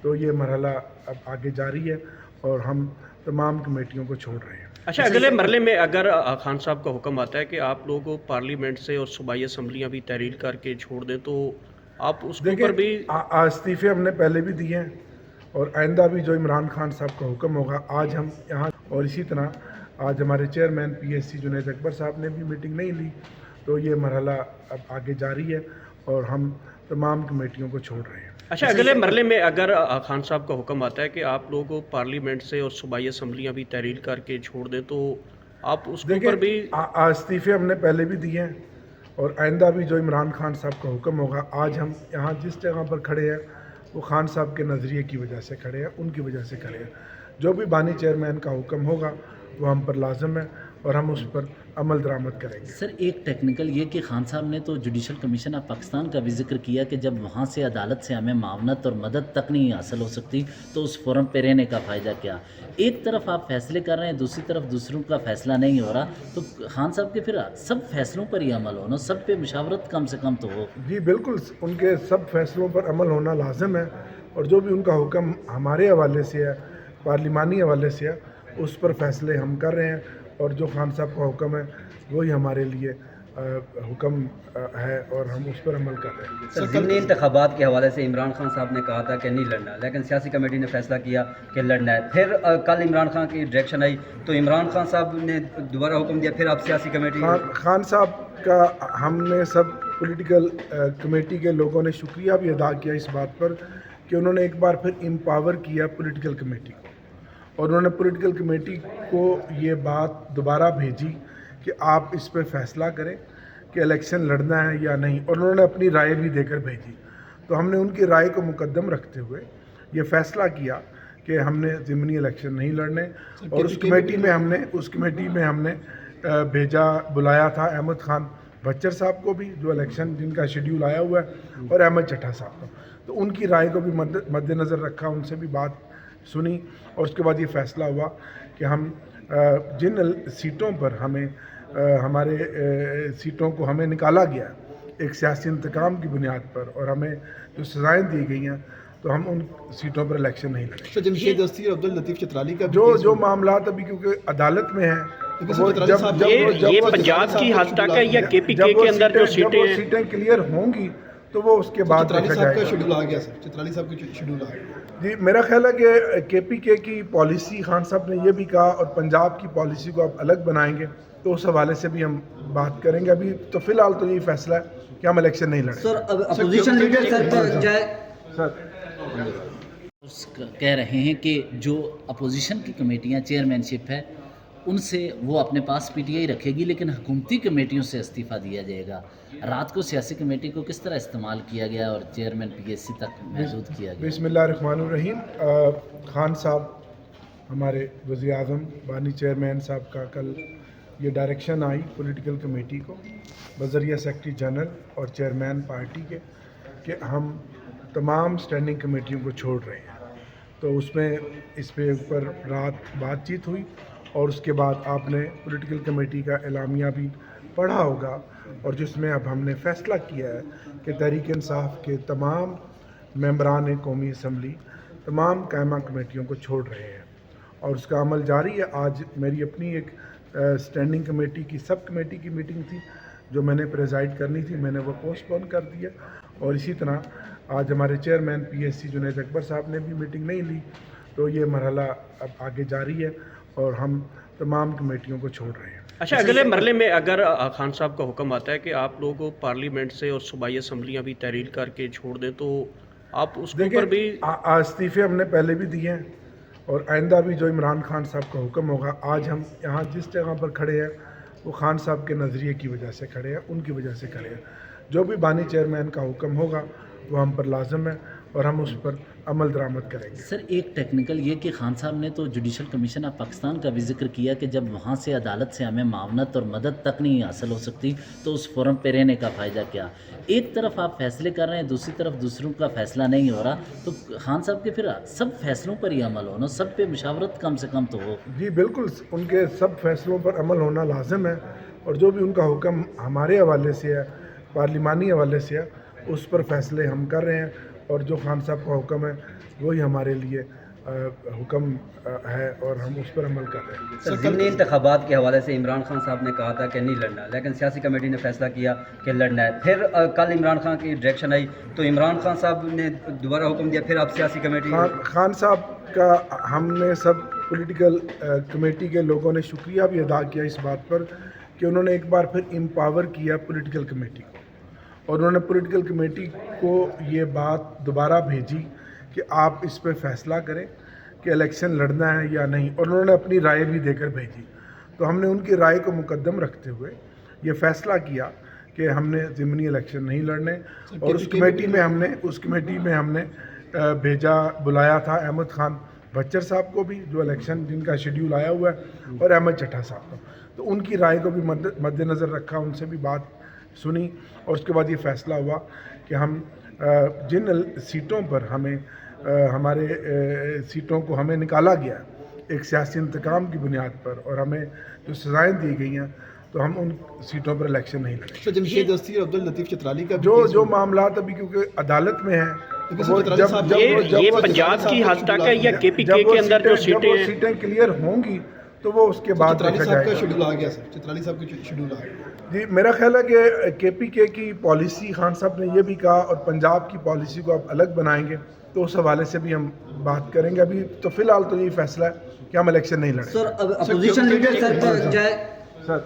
تو یہ مرحلہ اب آگے جاری ہے اور ہم تمام کمیٹیوں کو چھوڑ رہے ہیں۔ اچھا، اگلے مرحلے میں اگر خان صاحب کا حکم آتا ہے کہ آپ لوگ پارلیمنٹ سے اور صوبائی اسمبلیاں بھی تحلیل کر کے چھوڑ دیں تو آپ اس کے اوپر بھی استعفے ہم نے پہلے بھی دیے ہیں اور آئندہ بھی جو عمران خان صاحب کا حکم ہوگا آج ہم یہاں، اور اسی طرح آج ہمارے chairman P S C Junaid Akbar صاحب نے بھی میٹنگ نہیں لی، تو یہ مرحلہ اب آگے جاری ہے اور ہم تمام کمیٹیوں کو چھوڑ رہے ہیں۔ اچھا، اگلے مرحلے میں اگر خان صاحب کا حکم آتا ہے کہ آپ لوگ پارلیمنٹ سے اور صوبائی اسمبلیاں بھی تحلیل کر کے چھوڑ دیں تو آپ اس کے اوپر بھی استعفے ہم نے پہلے بھی دیے ہیں اور آئندہ بھی جو عمران خان صاحب کا حکم ہوگا آج ہم یہاں جس جگہ پر کھڑے ہیں وہ خان صاحب کے نظریے کی وجہ سے کھڑے ہیں، ان کی وجہ سے کھڑے ہیں۔ جو بھی بانی چیئرمین کا حکم ہوگا وہ ہم پر لازم ہے اور ہم اس پر عمل درآمد کریں گے۔ سر، ایک ٹیکنیکل یہ کہ خان صاحب نے تو جوڈیشل کمیشن آف پاکستان کا بھی ذکر کیا کہ جب وہاں سے عدالت سے ہمیں معاونت اور مدد تک نہیں حاصل ہو سکتی تو اس فورم پہ رہنے کا فائدہ کیا؟ ایک طرف آپ فیصلے کر رہے ہیں، دوسری طرف دوسروں کا فیصلہ نہیں ہو رہا، تو خان صاحب کے پھر سب فیصلوں پر ہی عمل ہونا، سب پہ مشاورت کم سے کم تو ہو۔ جی بالکل، ان کے سب فیصلوں پر عمل ہونا لازم ہے اور جو بھی ان کا حکم ہمارے حوالے سے ہے، پارلیمانی حوالے سے ہے، اس پر فیصلے ہم کر رہے ہیں اور جو خان صاحب کا حکم ہے وہی ہمارے لیے حکم ہے اور ہم اس پر عمل کر رہے ہیں۔ سر، ضمنی انتخابات کے حوالے سے عمران خان صاحب نے کہا تھا کہ نہیں لڑنا، لیکن سیاسی کمیٹی نے فیصلہ کیا کہ لڑنا ہے۔ پھر کل عمران خان کی ڈائریکشن آئی تو عمران خان صاحب نے دوبارہ حکم دیا، پھر آپ سیاسی کمیٹی خان صاحب کا ہم نے سب پولیٹیکل کمیٹی کے لوگوں نے شکریہ بھی ادا کیا اس بات پر کہ انہوں نے ایک بار پھر امپاور کیا پولیٹیکل کمیٹی کو، اور انہوں نے پولیٹیکل کمیٹی کو یہ بات دوبارہ بھیجی کہ آپ اس پہ فیصلہ کریں کہ الیکشن لڑنا ہے یا نہیں، اور انہوں نے اپنی رائے بھی دے کر بھیجی۔ تو ہم نے ان کی رائے کو مقدم رکھتے ہوئے یہ فیصلہ کیا کہ ہم نے ضمنی الیکشن نہیں لڑنے، اور اس کمیٹی میں ہم نے بلایا تھا احمد خان بچر صاحب کو بھی، جو الیکشن جن کا شیڈیول آیا ہوا ہے، اور احمد چٹھا صاحب کو، تو ان کی رائے کو بھی مد نظر رکھا، ان سے بھی بات سنی، اور اس کے بعد یہ فیصلہ ہوا کہ ہم جن سیٹوں پر ہمارے سیٹوں کو ہمیں نکالا گیا ایک سیاسی انتقام کی بنیاد پر، اور ہمیں جو سزائیں دی گئی ہیں، تو ہم ان سیٹوں پر الیکشن نہیں لڑیں۔ سر، جمشید دستی اور عبداللطیف چترالی کا جو معاملات ابھی کیونکہ عدالت میں ہیں، یہ پنجاب کی حد تک ہے یا کے پی کے کے اندر جو سیٹیں کلیئر ہوں گی تو وہ اس کے بعد چترالی دیکھا صاحب جائے کا گا۔ شیڈول آ گیا سر، چترالی صاحب کا شیڈول آ گیا۔ جی میرا خیال ہے کہ کے پی کے کی پالیسی، خان صاحب نے یہ بھی کہا، اور پنجاب کی پالیسی کو آپ الگ بنائیں گے تو اس حوالے سے بھی ہم بات کریں گے۔ ابھی تو فی الحال تو یہ فیصلہ ہے کہ ہم الیکشن نہیں لڑیں۔ سر، اپوزیشن لیڈر کہہ رہے ہیں کہ جو اپوزیشن کی کمیٹیاں چیئرمین شپ ہے ان سے وہ اپنے پاس پی ٹی آئی رکھے گی، لیکن حکومتی کمیٹیوں سے استعفیٰ دیا جائے گا۔ رات کو سیاسی کمیٹی کو کس طرح استعمال کیا گیا اور چیئرمین پی ایس سی تک محدود کیا گیا؟ بسم اللہ الرحمن الرحیم۔ خان صاحب ہمارے وزیر اعظم بانی چیئرمین صاحب کا کل یہ ڈائریکشن آئی پولیٹیکل کمیٹی کو بذریعہ سیکرٹری جنرل اور چیئرمین پارٹی کے کہ ہم تمام اسٹینڈنگ کمیٹیوں کو چھوڑ رہے ہیں، تو اس پہ اوپر رات بات چیت ہوئی، اور اس کے بعد آپ نے پولیٹیکل کمیٹی کا اعلامیہ بھی پڑھا ہوگا، اور جس میں اب ہم نے فیصلہ کیا ہے کہ تحریک انصاف کے تمام ممبران قومی اسمبلی تمام قائمہ کمیٹیوں کو چھوڑ رہے ہیں، اور اس کا عمل جاری ہے۔ آج میری اپنی ایک اسٹینڈنگ کمیٹی کی سب کمیٹی کی میٹنگ تھی جو میں نے پریزائڈ کرنی تھی، میں نے وہ پوسٹ پون کر دیا، اور اسی طرح آج ہمارے chairman P S C Junaid Akbar صاحب نے بھی میٹنگ نہیں لی، تو یہ مرحلہ اب آگے جاری ہے اور ہم تمام کمیٹیوں کو چھوڑ رہے ہیں۔ اچھا، اگلے مرحلے میں اگر خان صاحب کا حکم آتا ہے کہ آپ لوگ پارلیمنٹ سے اور صوبائی اسمبلیاں بھی تحلیل کر کے چھوڑ دیں تو آپ اس کے اوپر بھی استعفے ہم نے پہلے بھی دیے ہیں اور آئندہ بھی جو عمران خان صاحب کا حکم ہوگا آج ہم یہاں جس جگہ پر کھڑے ہیں وہ خان صاحب کے نظریے کی وجہ سے کھڑے ہیں، ان کی وجہ سے کھڑے ہیں۔ جو بھی بانی چیئرمین کا حکم ہوگا وہ ہم پر لازم ہے اور ہم اس پر عمل درآمد کریں گے۔ سر، ایک ٹیکنیکل یہ کہ خان صاحب نے تو جوڈیشل کمیشن آف پاکستان کا بھی ذکر کیا کہ جب وہاں سے عدالت سے ہمیں معاونت اور مدد تک نہیں حاصل ہو سکتی تو اس فورم پہ رہنے کا فائدہ کیا؟ ایک طرف آپ فیصلے کر رہے ہیں، دوسری طرف دوسروں کا فیصلہ نہیں ہو رہا، تو خان صاحب کے پھر سب فیصلوں پر ہی عمل ہونا، سب پہ مشاورت کم سے کم تو ہو۔ جی بالکل، ان کے سب فیصلوں پر عمل ہونا لازم ہے، اور جو بھی ان کا حکم ہمارے حوالے سے ہے، پارلیمانی حوالے سے ہے، اس پر فیصلے ہم کر رہے ہیں اور جو خان صاحب کا حکم ہے وہی ہمارے لیے حکم ہے اور ہم اس پر عمل کر رہے ہیں. سر ضمنی انتخابات کے حوالے سے عمران خان صاحب نے کہا تھا کہ نہیں لڑنا، لیکن سیاسی کمیٹی نے فیصلہ کیا کہ لڑنا ہے. پھر کل عمران خان کی ڈائریکشن آئی تو عمران خان صاحب نے دوبارہ حکم دیا، پھر آپ سیاسی کمیٹی خان صاحب کا ہم نے سب پولیٹیکل کمیٹی کے لوگوں نے شکریہ بھی ادا کیا اس بات پر کہ انہوں نے ایک بار پھر امپاور کیا پولیٹیکل کمیٹی کو، اور انہوں نے پولیٹیکل کمیٹی کو یہ بات دوبارہ بھیجی کہ آپ اس پہ فیصلہ کریں کہ الیکشن لڑنا ہے یا نہیں، اور انہوں نے اپنی رائے بھی دے کر بھیجی. تو ہم نے ان کی رائے کو مقدم رکھتے ہوئے یہ فیصلہ کیا کہ ہم نے ضمنی الیکشن نہیں لڑنے، اور اس کمیٹی میں ہم نے بلایا تھا احمد خان بچر صاحب کو بھی، جو الیکشن جن کا شیڈیول آیا ہوا ہے، اور احمد چٹھا صاحب کو. تو ان کی رائے کو بھی مد نظر رکھا، ان سے بھی بات سنی، اور اس کے بعد یہ فیصلہ ہوا کہ ہم جن سیٹوں پر ہمارے سیٹوں کو ہمیں نکالا گیا ایک سیاسی انتقام کی بنیاد پر، اور ہمیں جو سزائیں دی گئی ہیں، تو ہم ان سیٹوں پر الیکشن نہیں لڑیں. سر جمشید دستی اور عبداللطیف چترالی کا جو معاملات ابھی کیونکہ عدالت میں ہیں، یہ پنجاب کی حد تک ہے یا کے پی کے اندر جو سیٹیں کلیئر ہوں گی تو وہ اس کے بعد چترالی دیکھا صاحب جائے کا گا. شیڈول آ گیا سر، چترالی صاحب کا شیڈول آ گیا. جی میرا خیال ہے کہ کے پی کے کی پالیسی، خان صاحب نے یہ بھی کہا، اور پنجاب کی پالیسی کو آپ الگ بنائیں گے تو اس حوالے سے بھی ہم بات کریں گے. ابھی تو فی الحال تو یہ فیصلہ ہے کہ ہم الیکشن نہیں لڑیں گے. سر اپوزیشن لیڈر سر سر